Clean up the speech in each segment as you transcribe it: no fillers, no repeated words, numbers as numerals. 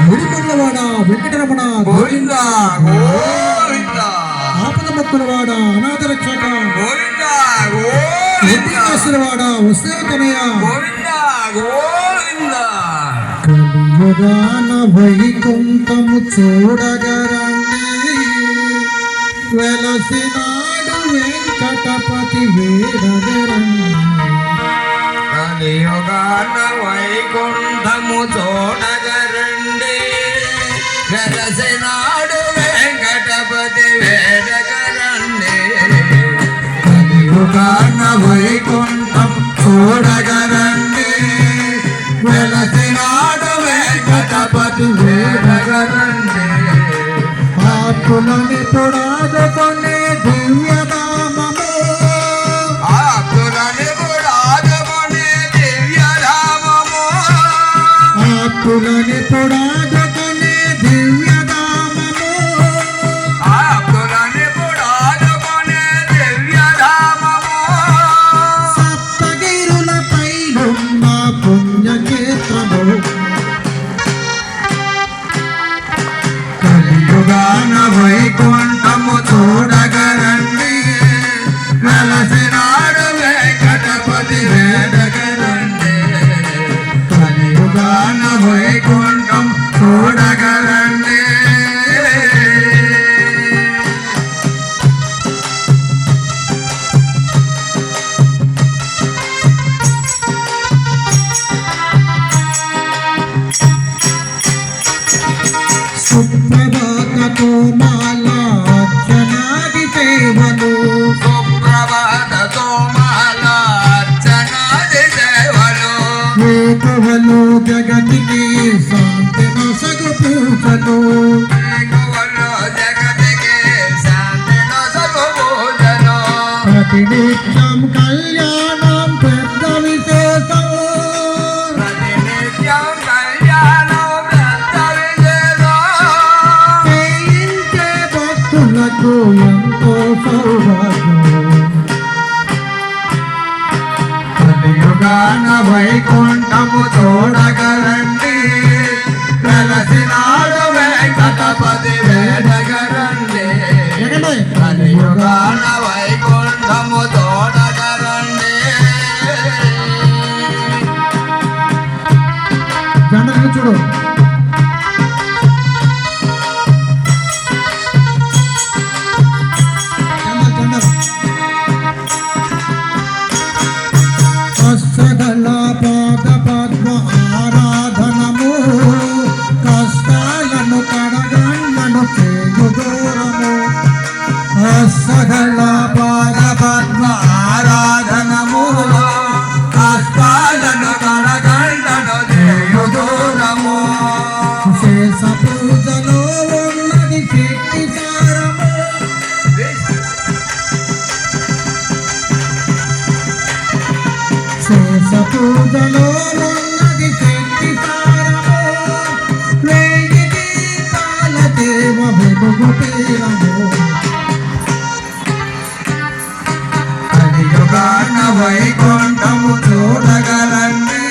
ముడికొండవాడ వెంకటరమణ గోవింద గోవింద, ఆపదముక్కులవాడ అనాథ రక్షక గోవింద గోవింద, వస్తేతనయ గోవింద గోవింద. కలియుగాన వైకుంఠము చూడగరండి, వెలసినాడు వెంకటపతి వేడగరండి. కలియుగాన వైకుంఠము చూడగరండి, వెలసినాడు వెంకటపతి వేడగరండి. కలియుగాన వైకుంఠం చూడగరండి, వెలసినాడు వెంకటపతి వేడగరండి. ఆకులని పొడాదుకొని దివ్యనామము, ఆకులని పొడాదుకొని దివ్యనామము, ఆకులని పొడాదుకొని దివ్యనామము, ఆకులని పొడాదుకొని దివ్యనామము. సప్తగిరులపైనున్న పుణ్యక్షేత్రము, కలియుగాన వైకుంఠము చూడగరండి, వెలసినాడు వెంకటపతి వేడగరండి. కలియుగాన వైకుంఠం చూడగరండి. సుప్రభాతతో మాలా అర్చనాది సేవలు, సుప్రభాతతో మాలార్చనాది సేవలు, వేకువలు జగతికి శాంతి నొసగు పూజలు, వేకువలు జగతికి శాంతి నొసగు పూజలు, ప్రతినిత్యం కళ్యాణం పెద్ద విశేషం, ప్రతినిత్యం కళ్యాణం పెద్ద విశేషం. చేయించే భక్తులకు ఎంతో సౌభాగ్యం. కలియుగాన వైకుంఠము చూడగరండి, వెలసినాడు వెంకటపతి వేడగరండి. ఎగండి. కలియుగాన వైకుంఠము చూడగరండి. జంటలు చూడు. కష్టగల పాద పద్మ ఆరాధనము, కష్టాలను కడగండను చేయు దూరము. సగల పాద పద్మ ఆరాధనము, కష్టాలను కడగండను చేయు దూరము. శేష పూజలో ఉన్నది శక్తి సారము, శేష పూజలో ఉన్నది శక్తి సారము. వేయి దీపాల దేవ వెలుగు తీరము, కలియుగాన వైకుంఠము చూడగరండి,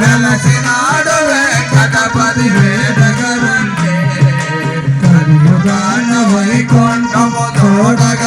వెలసినాడు వెంకటపతి వేడగరండి. కలియుగాన వైకుంఠము చూడగ